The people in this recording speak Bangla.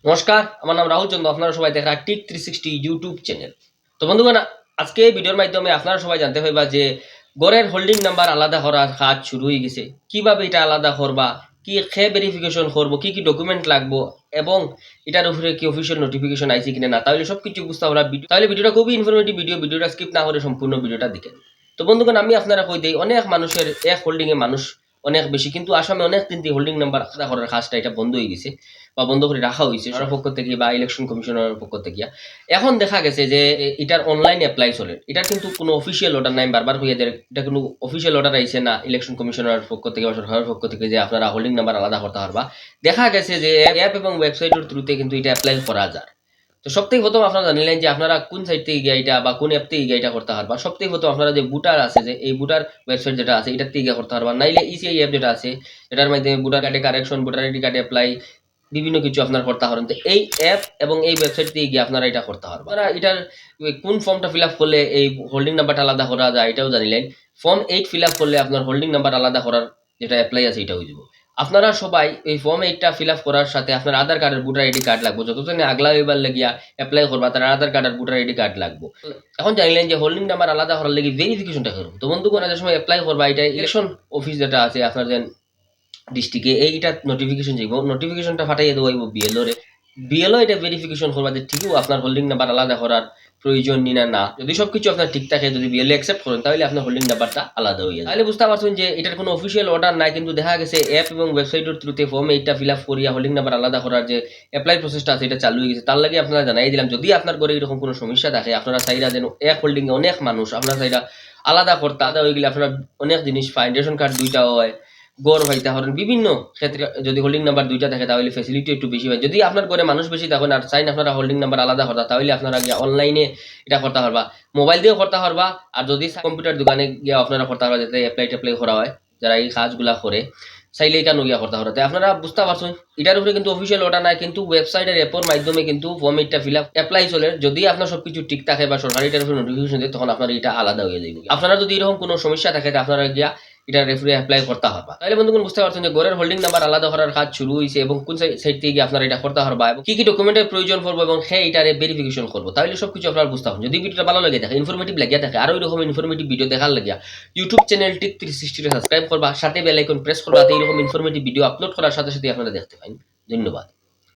নমস্কার, আমার নাম রাহুল চন্দ্র। আপনারা সবাই দেখা টিক 360 ইউটিউব চ্যানেল। তো বন্ধুগণ, আজকে এই ভিডিওর মাধ্যমে আপনারা সবাই জানতে পারবা যে গড়ের হোল্ডিং নাম্বার আলাদা করার কাজ শুরু হয়ে গেছে। কিভাবে এটা আলাদা করবা, কি খে ভেরিফিকেশন করবো, কি কি ডকুমেন্ট লাগবো এবং এটার উপরে কি অফিসিয়াল নোটিফিকেশন আইছে কিনা না, তাহলে সবকিছু বুঝতে পারবা। তাহলে ভিডিওটা খুবই ইনফরমেটিভ ভিডিওটা স্কিপ না করে সম্পূর্ণ ভিডিওটা দেখেন। তো বন্ধুগণ, আমি আপনারা কই দেই অনেক মানুষের এক হোল্ডিং এ মানুষ অনেক বেশি, কিন্তু আসামে অনেক দিন হোল্ডিং নাম্বার আলাদা করার কাজটা এটা বন্ধ হয়ে গেছে বা বন্ধ করে রাখা হয়েছে সরকারের পক্ষ থেকে বা ইলেকশন কমিশনের পক্ষ থেকে। এখন দেখা গেছে যে এটার অনলাইন অ্যাপ্লাই চলে, এটার কিন্তু কোনো অফিসিয়াল অর্ডার নাই। বারবার হয়ে যায় এটা কোনো অফিসিয়াল অর্ডার আইছে না ইলেকশন কমিশনের পক্ষ থেকে বা সরকারের পক্ষ থেকে যে আপনারা হোল্ডিং নাম্বার আলাদা করতে পারবা। দেখা গেছে যে অ্যাপ এবং ওয়েবসাইটের থ্রুতে কিন্তু এটা অ্যাপ্লাই করা যায়। তো সবথেকে প্রথম আপনারা জানিলেন যে আপনারা কোন সাইট থেকে গিয়ে এটা বা কোন অ্যাপ থেকে গিয়ে এটা করতে পারবা। সবথেকে প্রথম আপনারা যে বুটার আছে, যে এই বুটার ওয়েবসাইট যেটা আছে এটার থেকে করতে পারবা, নাইলে ইসিআই অ্যাপ যেটা আছে এটার মাধ্যমে ভোটার কার্ডে কারেকশন, ভোটার আইডি কার্ডে অ্যাপ্লাই, বিভিন্ন কিছু আপনার করতে পারেন। তো এই অ্যাপ এবং এই ওয়েবসাইট দিয়ে গিয়ে আপনারা এটা করতে পারবেন। আপনারা এটার কোন ফর্মটা ফিল আপ করলে এই হোল্ডিং নাম্বারটা আলাদা করা যায় এটাও জানিলেন। ফর্ম 8 ফিল আপ করলে আপনার হোল্ডিং নাম্বার আলাদা করার যেটা অ্যাপ্লাই আছে এটা হয়ে যাব। আপনারা সবাই এই ফর্ম 8টা ফিল আপ করার সাথে আপনার আধার কার্ডের ভোটার আইডি কার্ড লাগবে। যতজনে আগলা হইবার লাগিয়া অ্যাপ্লাই করবা তার আধার কার্ড আর ভোটার আইডি কার্ড লাগবে। এখন জানিলেন যে হোল্ডিং নাম্বার আলাদা করার লাগি ভেরিফিকেশনটা করুন। তো বন্ধুগণ, যে সময় অ্যাপ্লাই করবা এটা ইলেকশন অফিস যেটা আছে আপনার যে ডিস্ট্রিক্টে এইটা নোটিফিকেশন যাইব, নোটিফিকেশনটা ফাটাইয়া দেওয়াইব বিএলও রে। বিএলও এটা ভেরিফিকেশন করবা যে ঠিকও আপনার হোল্ডিং নাম্বার আলাদা করার প্রয়োজন নি না না। যদি সবকিছু আপনার ঠিক থাকে, যদি বিএলও অ্যাকসেপ্ট করেন, তাহলে আপনার হোল্ডিং নাম্বারটা আলাদা হয়ে যায়। তাহলে বুঝতে পারছেন যে এটার কোনো অফিসিয়াল অর্ডার নাই, কিন্তু দেখা গেছে অ্যাপ এবং ওয়েবসাইটের থ্রুতে ফর্ম এইটা ফিল আপ করিয়া হোল্ডিং নাম্বার আলাদা করার যে অ্যাপ্লাই প্রসেসটা আছে এটা চালু হয়ে গেছে। তার লাগে আপনারা জানাই দিলাম, যদি আপনার ঘরে এরকম কোনো সমস্যা থাকে, আপনারা চাইরা যেন এক হোল্ডিং এ অনেক মানুষ আপনারা চাইরা আলাদা করতে, আলাদা হয়ে গেলে আপনারা অনেক জিনিস পায়, রেশন কার্ড দুইটা হয়, গড় হইতে পারেন, বিভিন্ন ক্ষেত্রে যদি হোল্ডিং নাম্বার দুইটা থাকে তাহলে ফ্যাসিলিটি একটু বেশি হয়। যদি আপনার ঘরে মানুষ বেশি থাকেন আর চাইন আপনারা হোল্ডিং নাম্বার আলাদা করতে, তাহলে আপনারা গিয়ে অনলাইনে এটা করতে পারবা, মোবাইল দিয়েও করতে পারবা। আর যদি কম্পিউটার দোকানে গিয়ে আপনারা করতে পারবা, যাতে অ্যাপ্লাই ট্যাপ্লাই করা হয়, যারা এই কাজগুলা করে চাইলে কেন গিয়া করতে পারো। তাই আপনারা বুঝতে পারছেন এটার উপরে কিন্তু অফিসিয়াল অর্ডার নাই, কিন্তু ওয়েবসাইটের অ্যাপের মাধ্যমে কিন্তু ফর্ম এইটটা ফিল আপ অ্যাপ্লাই চলে। যদি আপনার সবকিছু ঠিক থাকে বা সরকারি এটার উপরে নোটিফিকেশন দেয়, তখন আপনার এটা আলাদা হয়ে যাবে। আপনারা যদি এরকম কোনো সমস্যা থাকে আপনারা গিয়া এটা রেফারে অ্যাপ্লাই করতে পারবা। তাহলে বন্ধুগণ, বুঝতে পারছেন যে ঘরের হোল্ডিং নাম্বার আলাদা করার কাজ শুরু হয়েছে এবং কোন সাইট থেকে গিয়ে আপনারা এটা করতে পারবা এবং কি কি ডকুমেন্টের প্রয়োজন পড়বো এবং হ্যাঁ এটারে ভেরিফিকেশন করবো। তাহলে সবকিছু আপনারা বুঝতে পারবেন। যদি ভিডিওটা ভালো লাগে থাকে, ইনফরমেটিভ লাগিয়া থাকে, আরো এরকম ইনফরমেটিভ ভিডিও দেখার লাগিয়া ইউটিউব চ্যানেল টিক 360 সাবস্ক্রাইব করবা, সাথে বেল আইকন প্রেস করবা, এইরকম ইনফরমেটিভ ভিডিও আপলোড করার সাথে সাথে আপনারা দেখতে পাবেন। ধন্যবাদ।